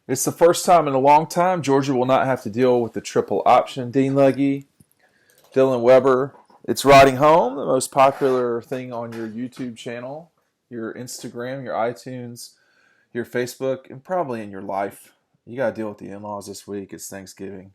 It's the first time in a long time Georgia will not have to deal with the triple option. Dean Legge, Dylan Webber. It's Riding Home, the most popular thing on your YouTube channel, your Instagram, your iTunes, your Facebook, and probably in your life. You got to deal with the in-laws this week. It's Thanksgiving.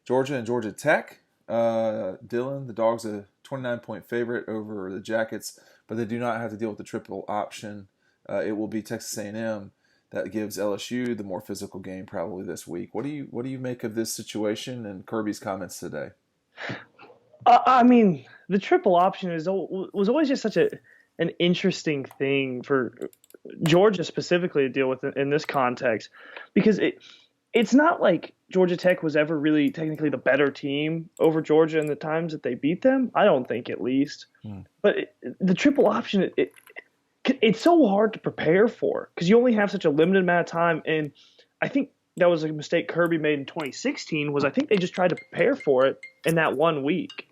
Georgia and Georgia Tech. Dylan, the Dogs, a 29-point favorite over the Jackets, but they do not have to deal with the triple option. It will be Texas A&M that gives LSU the more physical game probably this week. What do you make of this situation and Kirby's comments today? The triple option was always just such an interesting thing for Georgia specifically to deal with in this context, because it's not like Georgia Tech was ever really technically the better team over Georgia in the times that they beat them. I don't think, at least. But the triple option, it's so hard to prepare for because you only have such a limited amount of time. And I think that was a mistake Kirby made in 2016. Was I think they just tried to prepare for it in that 1 week.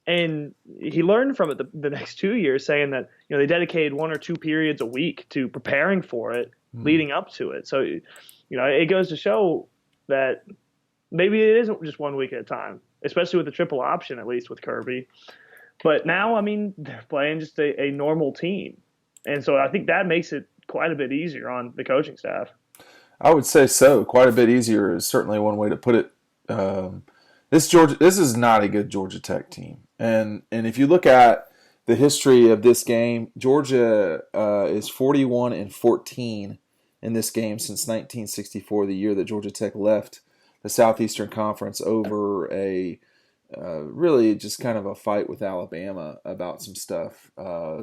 And he learned from it the next 2 years, saying that they dedicated 1 or 2 periods a week to preparing for it, leading up to it. So it goes to show that maybe it isn't just 1 week at a time, especially with the triple option, at least with Kirby. But now, they're playing just a normal team, and so I think that makes it quite a bit easier on the coaching staff. I would say so. Quite a bit easier is certainly one way to put it. This is not a good Georgia Tech team, and if you look at the history of this game, Georgia is 41-14 in this game since 1964, the year that Georgia Tech left the Southeastern Conference over a really just kind of a fight with Alabama about some stuff. I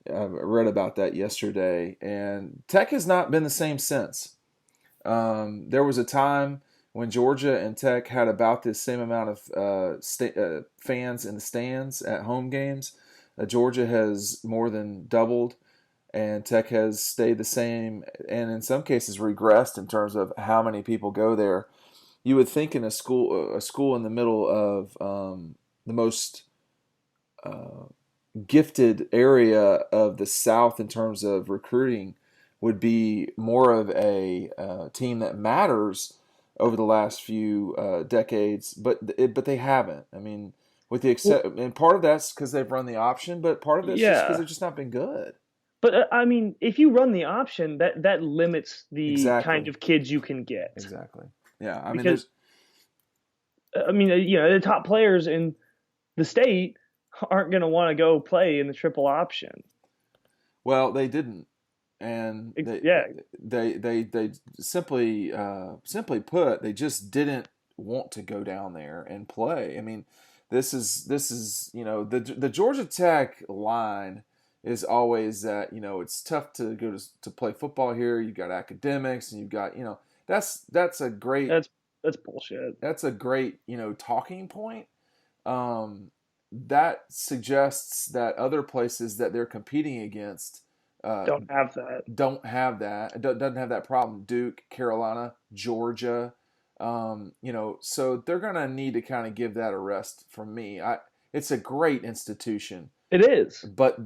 read about that yesterday, and Tech has not been the same since. There was a time when Georgia and Tech had about the same amount of fans in the stands at home games. Georgia has more than doubled, and Tech has stayed the same, and in some cases regressed in terms of how many people go there. You would think in a school in the middle of the most gifted area of the South in terms of recruiting would be more of a team that matters over the last few decades, but they haven't. With the and part of that's because they've run the option, but part of it's just because they've just not been good. But if you run the option, that limits the kind of kids you can get. Exactly. Yeah. Because the top players in the state aren't going to want to go play in the triple option. Well, they didn't, and they simply put, they just didn't want to go down there and play. This is the Georgia Tech line is always that it's tough to go to play football here. You've got academics, and you've got that's a great that's bullshit. That's a great talking point. That suggests that other places that they're competing against don't have that. Doesn't have that problem. Duke, Carolina, Georgia. So they're gonna need to kind of give that a rest from me. It's a great institution. It is, but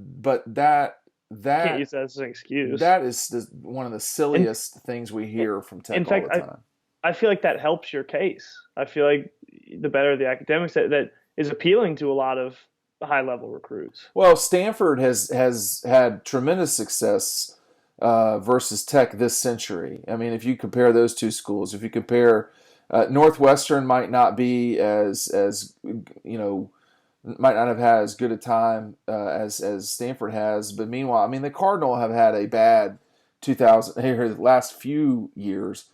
that can't use that as an excuse. That is one of the silliest things we hear from Tech all the time. I feel like that helps your case. I feel like the better the academics, that is appealing to a lot of high-level recruits. Well, Stanford has had tremendous success versus Tech this century. If you compare those two schools, if you compare Northwestern might not be as might not have had as good a time as Stanford has, but meanwhile, the Cardinal have had a bad 2000 here the last few years.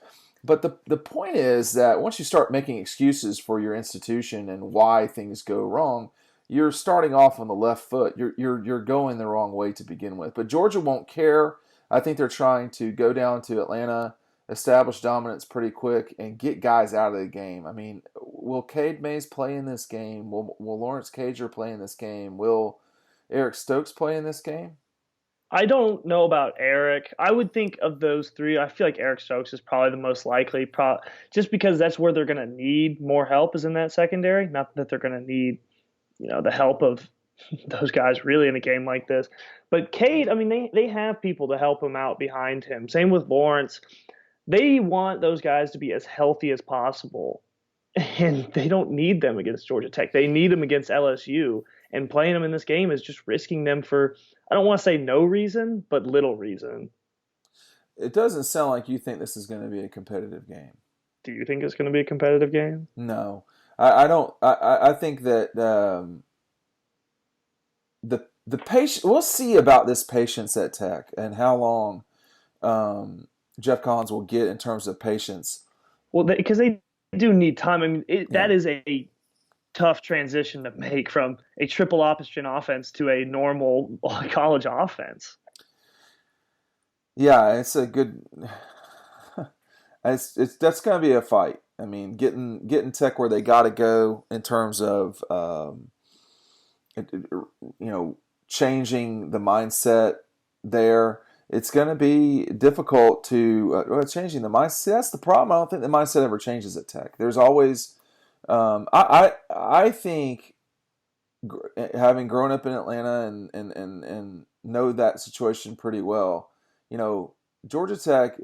But the point is that once you start making excuses for your institution and why things go wrong, you're starting off on the left foot. You're going the wrong way to begin with. But Georgia won't care. I think they're trying to go down to Atlanta, establish dominance pretty quick, and get guys out of the game. Will Cade Mays play in this game? Will Lawrence Cager play in this game? Will Eric Stokes play in this game? I don't know about Eric. I would think of those three, I feel like Eric Stokes is probably the most likely, just because that's where they're going to need more help, is in that secondary. Not that they're going to need, the help of those guys really in a game like this. But Cade, they have people to help him out behind him. Same with Lawrence. they want those guys to be as healthy as possible, and they don't need them against Georgia Tech. They need them against LSU, and playing them in this game is just risking them for, I don't want to say no reason, but little reason. It doesn't sound like you think this is going to be a competitive game. Do you think it's going to be a competitive game? No, I don't. I think that the patient. We'll see about this patience at Tech and how long Jeff Collins will get in terms of patience. Well, because they do need time. I mean, Yeah, that is a tough transition to make from a triple option offense to a normal college offense. yeah, it's a good. It's that's going to be a fight. I mean, getting Tech where they got to go in terms of changing the mindset there. It's going to be difficult to changing the mindset. That's the problem. I don't think the mindset ever changes at Tech. There's always I think having grown up in Atlanta and know that situation pretty well, Georgia Tech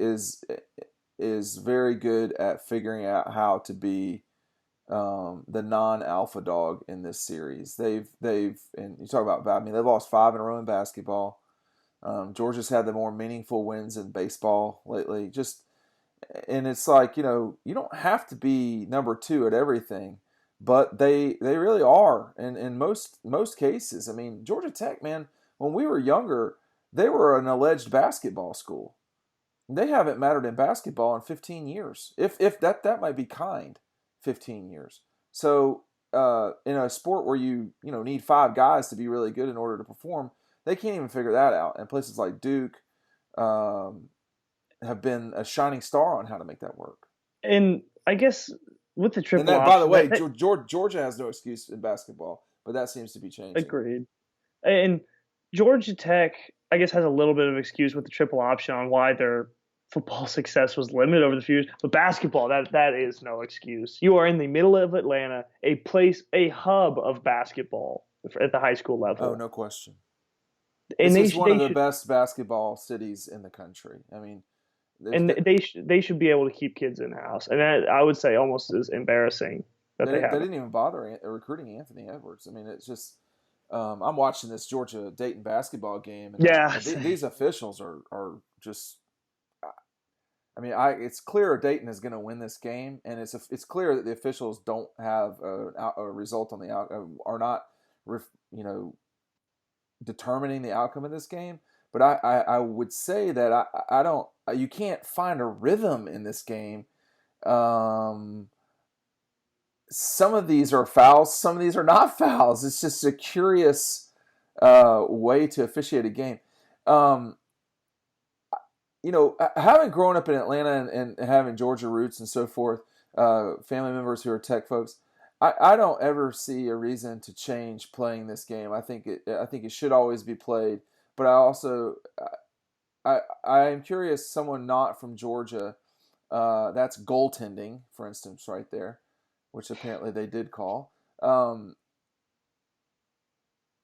is very good at figuring out how to be the non-alpha dog in this series. They've and you talk about, I mean, they've lost 5 in a row in basketball. Georgia's had the more meaningful wins in baseball lately. And it's like, you don't have to be number two at everything, but they really are in most cases. I mean, Georgia Tech, man, when we were younger, they were an alleged basketball school. They haven't mattered in basketball in 15 years. If that might be kind, 15 years. So in a sport where you need 5 guys to be really good in order to perform, they can't even figure that out. And places like Duke have been a shining star on how to make that work. And I guess with the And triple that, by the option, way, Georgia has no excuse in basketball, but that seems to be changing. agreed. And Georgia Tech, I guess, has a little bit of excuse with the triple option on why their football success was limited over the few years. But basketball, that is no excuse. You are in the middle of Atlanta, a hub of basketball at the high school Oh, level. no question. And This they is should one of the best basketball cities in the country. I mean, they should be able to keep kids in house. And that, I would say, almost is embarrassing that they they they haven't. didn't even bother recruiting Anthony Edwards. I mean, it's just I'm watching this Georgia Dayton basketball game, and Yeah, these officials are just. I mean, it's clear Dayton is going to win this game, and it's clear that the officials don't have a result on the out are not, determining the outcome of this game. But I would say that I don't you can't find a rhythm in this game. Some of these are fouls, some of these are not fouls. It's just a curious way to officiate a game. Um, having grown up in Atlanta and having Georgia roots and so forth, family members who are Tech folks, I don't ever see a reason to change playing this game. I think it should always be played. But I also I am curious. Someone not from Georgia, that's goaltending, for instance, right there, which apparently they did call.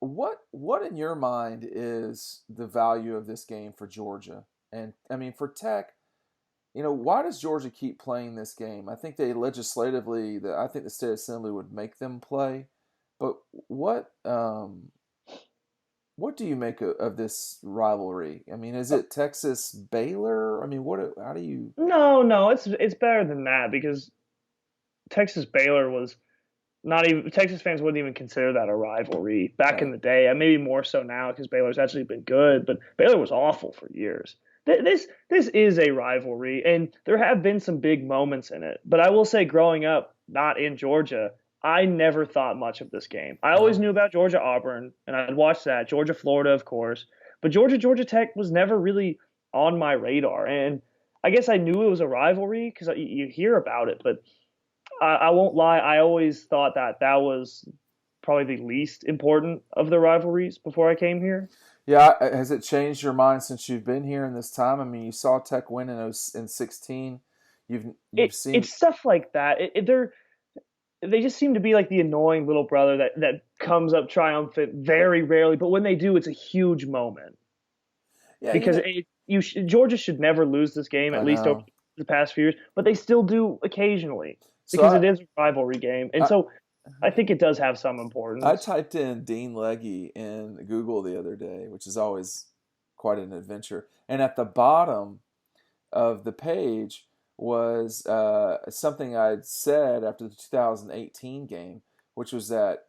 What in your mind is the value of this game for Georgia? And I mean, for Tech, why does Georgia keep playing this game? I think they legislatively, I think the state assembly would make them play. But what do you make of this rivalry? I mean, is it Texas Baylor? I mean, how do you? no, it's better than that because Texas Baylor was not even Texas fans wouldn't even consider that a rivalry back in Right. the day. And maybe more so now because Baylor's actually been good, but Baylor was awful for years. This is a rivalry, and there have been some big moments in it. But I will say, growing up not in Georgia, I never thought much of this game. I always No. knew about Georgia Auburn, and I'd watch that. Georgia Florida, of course, but Georgia Tech was never really on my radar. And I guess I knew it was a rivalry because you hear about it, but I won't lie. I always thought that was probably the least important of the rivalries before I came here. Yeah, has it changed your mind since you've been here in this time? I mean, you saw Tech win in 16. You've seen. It's stuff like that. They just seem to be like the annoying little brother that comes up triumphant very rarely, but when they do, it's a huge moment Yeah, because Georgia should never lose this game I at least over know. the past few years, but they still do occasionally So because it is a rivalry game, and I so I think it does have some I importance. typed in Dean Legge in Google the other day, which is always quite an adventure. And at the bottom of the page was something I'd said after the 2018 game, which was that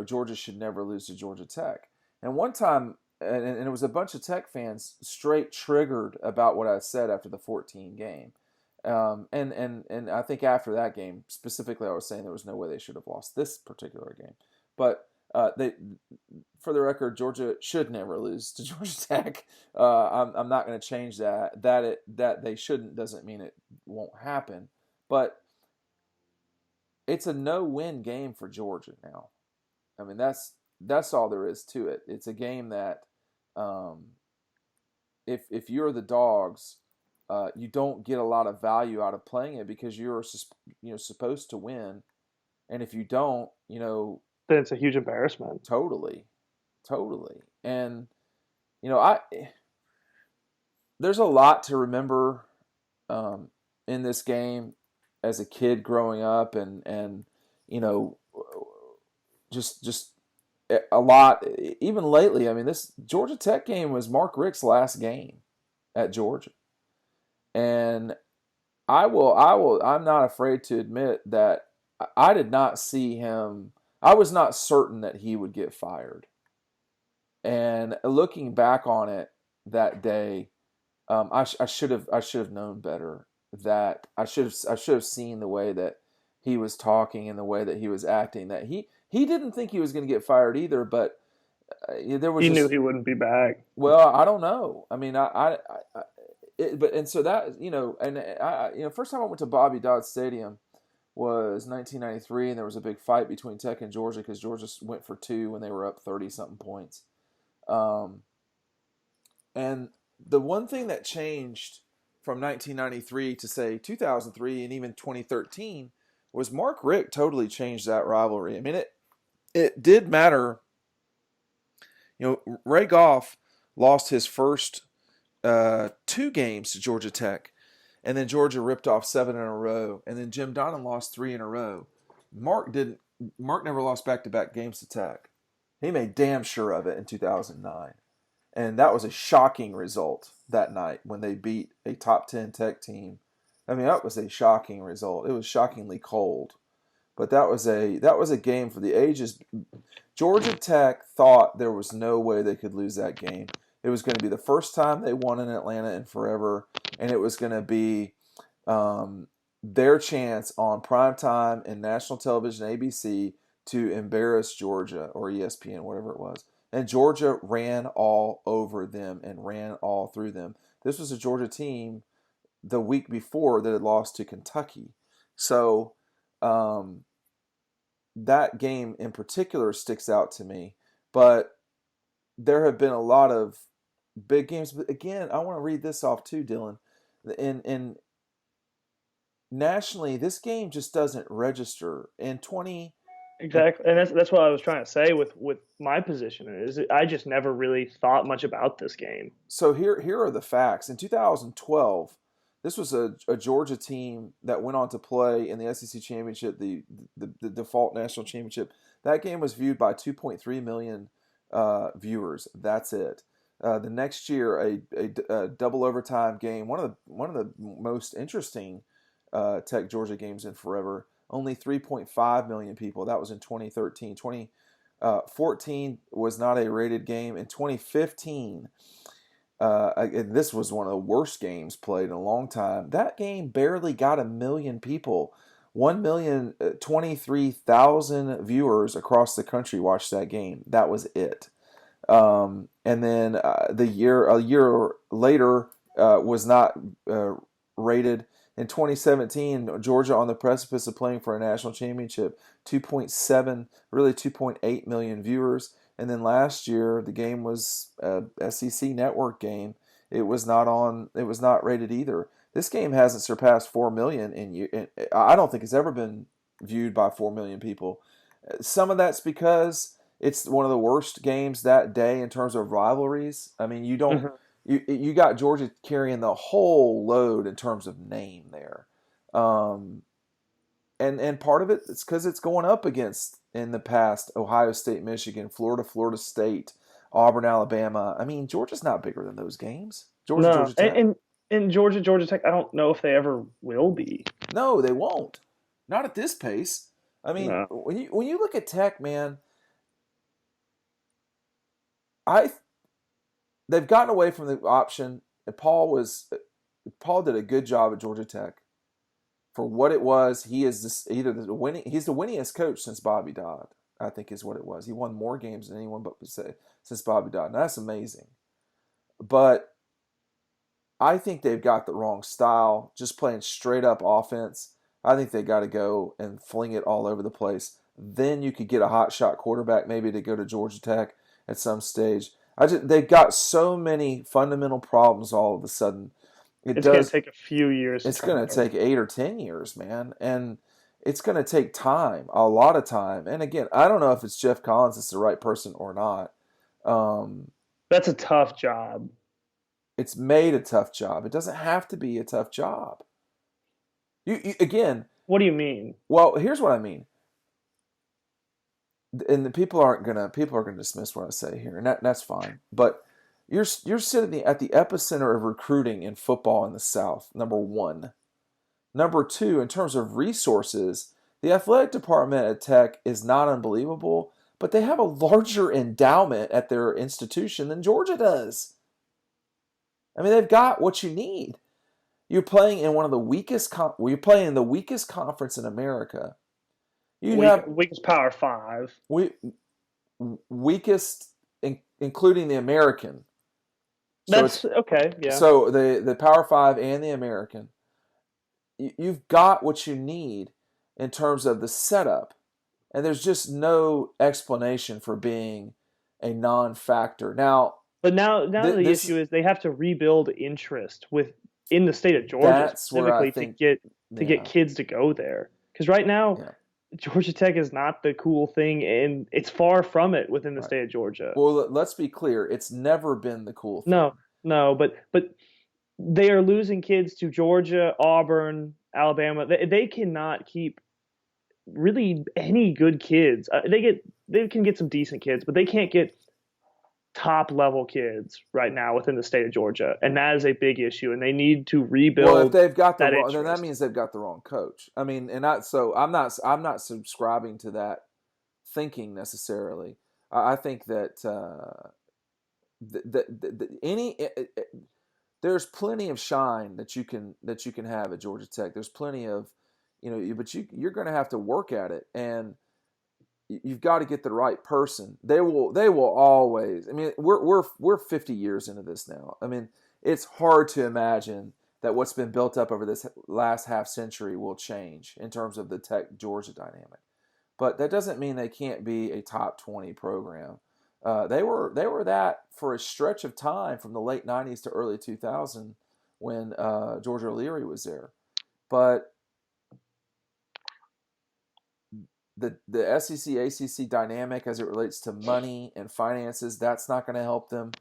Georgia should never lose to Georgia Tech. And one time, and it was a bunch of Tech fans straight triggered about what I said after the 14 game. And I think after that game, specifically, I was saying there was no way they should have lost this particular game. But they, for the record, Georgia should never lose to Georgia Tech. I'm not going to change that. That they shouldn't doesn't mean it won't happen. But it's a no-win game for Georgia now. I mean, that's all there is to it. It's a game that um, if you're the Dogs, you don't get a lot of value out of playing it because you're supposed to win, and if you don't, Then it's a huge embarrassment. totally, totally, and I there's a lot to remember in this game as a kid growing up, and you know just a lot even lately. I mean, this Georgia Tech game was Mark Richt's last game at Georgia. And I'm not afraid to admit that I did not see him. I was not certain that he would get fired. And looking back on it that day, I should have known better. That I should have seen the way that he was talking and the way that he was acting. That he didn't think he was going to get fired either, but there was He knew just, he wouldn't be back. well, I don't know. I mean, but and so that and first time I went to Bobby Dodd Stadium was 1993, and there was a big fight between Tech and Georgia because Georgia went for two when they were up 30 something points. Um, and the one thing that changed from 1993 to say 2003 and even 2013 was Mark Richt totally changed that rivalry. I mean, it did matter. Ray Goff lost his first two games to Georgia Tech, and then Georgia ripped off 7 in a row, and then Jim Donnan lost 3 in a row. Mark didn't. Mark never lost back-to-back games to Tech. He made damn sure of it in 2009, and that was a shocking result that night when they beat a top 10 Tech team. I mean, that was a shocking result. It was shockingly cold, but that was a game for the ages. Georgia Tech thought there was no way they could lose that game. It was going to be the first time they won in Atlanta in forever, and it was going to be their chance on primetime and national television, ABC, to embarrass Georgia or ESPN, whatever it was. And Georgia ran all over them and ran all through them. This was a Georgia team the week before that had lost to Kentucky. So that game in particular sticks out to me. But there have been a lot of big games. But again, I want to read this off too, Dylan. In nationally, this game just doesn't register. In 20, Exactly, and that's what I was trying to say with my position is I just never really thought much about this game. so here are the facts. In 2012, this was a Georgia team that went on to play in the SEC championship, the default national championship. That game was viewed by 2.3 million viewers. That's it. The next year, a double overtime game, one of the most interesting Tech Georgia games in forever. Only 3.5 million people. That was in 2013. 2014 was not a rated game. In 2015, this was one of the worst games played in a long time. That game barely got 1 million people. 1,023,000 viewers across the country watched that game. That was it. And then a year later was not rated. In 2017, Georgia on the precipice of playing for a national championship, 2.7, really 2.8 million viewers. And then last year, the game was a SEC network game. It was not rated either. This game hasn't surpassed 4 million I don't think it's ever been viewed by 4 million people. Some of that's because it's one of the worst games that day in terms of rivalries. I mean, you don't. Mhm. You got Georgia carrying the whole load in terms of name there. Um, and part of it is because it's going up against in the past Ohio State, Michigan, Florida, Florida State, Auburn, Alabama. I mean, Georgia's not bigger than those games. Georgia, No, Georgia Tech. and Georgia Tech, I don't know if they ever will be. No, they won't. Not at this pace. I mean, No. when you look at Tech, man, I they've gotten away from the option. And Paul did a good job at Georgia Tech for what it was. He is he's the winningest coach since Bobby Dodd. I think is what it was. He won more games than anyone but since Bobby Dodd. Now, that's amazing. But I think they've got the wrong style, just playing straight up offense. I think they got to go and fling it all over the place. Then you could get a hot shot quarterback maybe to go to Georgia Tech at some stage. They've got so many fundamental problems all of a sudden. It's going to take a few years. It's going to take 8 or 10 years, man. And it's going to take time, a lot of time. And again, I don't know if it's Jeff Collins that's the right person or not. That's a tough job. It's made a tough job. It doesn't have to be a tough job. You again. What do you mean? Well, here's what I mean. And the people are gonna dismiss what I say here, and that's fine. But you're sitting at the epicenter of recruiting in football in the South. Number one. Number two, in terms of resources, the athletic department at Tech is not unbelievable, but they have a larger endowment at their institution than Georgia does. I mean, they've got what you need. You're playing in one of the weakest. You're playing in the weakest conference in America. Weakest Power 5. Weakest, including the American. That's okay. Yeah. So the Power 5 and the American. You've got what you need in terms of the setup, and there's just no explanation for being a non-factor. But now the issue is they have to rebuild interest in the state of Georgia specifically to get kids to go there. Because right now, Georgia Tech is not the cool thing, and it's far from it within the state of Georgia. Well, let's be clear. It's never been the cool thing. No, but they are losing kids to Georgia, Auburn, Alabama. They cannot keep really any good kids. They can get some decent kids, but they can't get top level kids right now within the state of Georgia, and that is a big issue. And they need to rebuild. Well, if they've got then that means they've got the wrong coach. I mean, I'm not subscribing to that thinking necessarily. I think that there's plenty of shine that you can have at Georgia Tech. There's plenty of, but you're going to have to work at it, and you've got to get the right person. They will always. I mean, we're 50 years into this now. I mean, it's hard to imagine that what's been built up over this last half century will change in terms of the Tech Georgia dynamic. But that doesn't mean they can't be a top 20 program. They were that for a stretch of time from the late 90s to early 2000 when George O'Leary was there. But the SEC ACC dynamic as it relates to money and finances, that's not going to help them.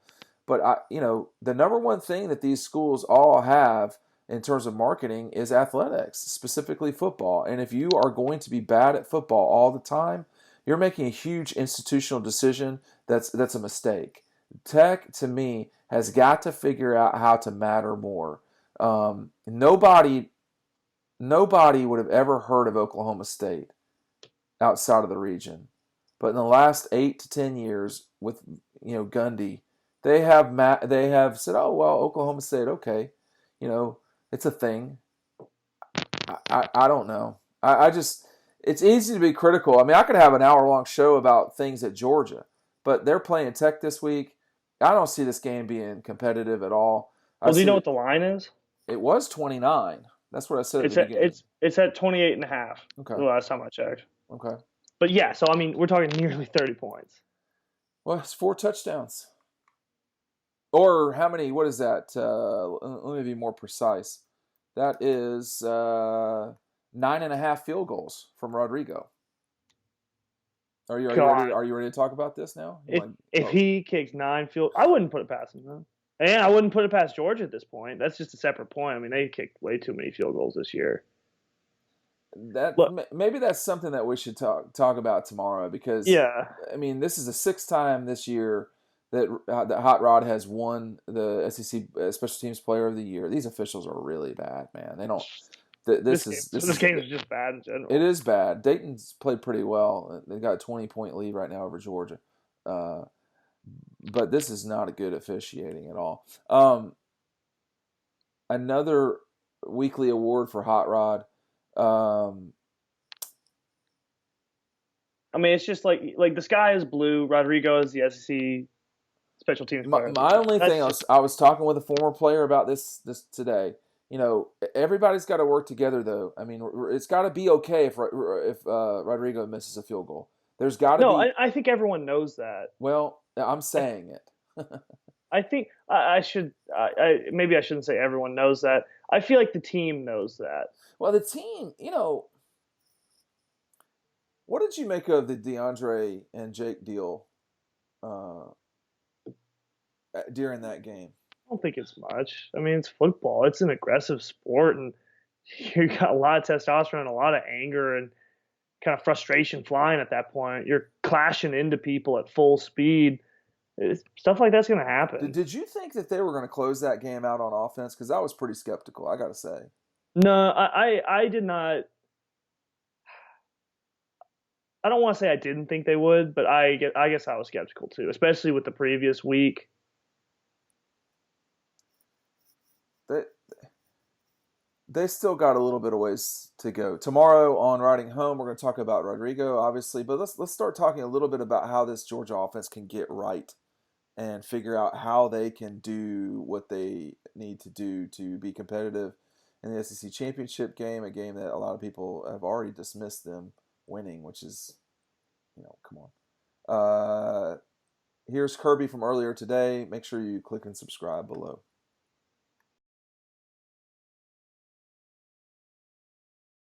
But the number one thing that these schools all have in terms of marketing is athletics, specifically football. And if you are going to be bad at football all the time, you're making a huge institutional decision that's a mistake. Tech, to me, has got to figure out how to matter more. Nobody would have ever heard of Oklahoma State outside of the region. But in the last 8 to 10 years with Gundy, they have said, oh, well, Oklahoma State, okay. It's a thing. I don't know. I just, it's easy to be critical. I mean, I could have an hour-long show about things at Georgia, but they're playing Tech this week. I don't see this game being competitive at all. Well, do you know what the line is? It was 29. That's what I said at the beginning. It's at 28.5. Okay. The last time I checked. Okay. But yeah, so I mean, we're talking nearly 30 points. Well, it's 4 touchdowns. Or how many? What is that? Let me be more precise. That is 9.5 field goals from Rodrigo. Are you ready to talk about this now? If he kicks 9 field, I wouldn't put it past him. Though. And I wouldn't put it past Georgia at this point. That's just a separate point. I mean, they kicked way too many field goals this year. That Look, maybe that's something that we should talk about tomorrow because yeah, I mean this is the sixth time this year that Hot Rod has won the SEC Special Teams Player of the Year. These officials are really bad, man. They don't. This is this game is just bad in it general. is bad. Dayton's played pretty well. They got a 20-point lead right now over Georgia, but this is not a good officiating at all. Another weekly award for Hot Rod. I mean, it's just like the sky is blue. Rodrigo is the SEC Special Teams Player of the My Year. only thing That's just I was talking with a former player about this today. You know, everybody's got to work together though. I mean, it's got to be okay if Rodrigo misses a field goal. There's got to no. be. I think everyone knows that. Well, I'm saying it. I think I should. Maybe I shouldn't say everyone knows that. I feel like the team knows that. Well, the team, you know, what did you make of the DeAndre and Jake deal during that game? I don't think it's much. I mean, it's football. It's an aggressive sport, and you got a lot of testosterone, a lot of anger, and kind of frustration flying at that point. You're clashing into people at full speed. Stuff like that's going to happen. Did you think that they were going to close that game out on offense? Because I was pretty skeptical, I got to say. No, I did not. I don't want to say I didn't think they would, but I guess I was skeptical too, especially with the previous week. They, they still got a little bit of ways to go. Tomorrow on Riding Home, we're going to talk about Rodrigo, obviously, but let's start talking a little bit about how this Georgia offense can get right and figure out how they can do what they need to do to be competitive in the SEC championship game, a game that a lot of people have already dismissed them winning, which is, come on. Here's Kirby from earlier today. Make sure you click and subscribe below.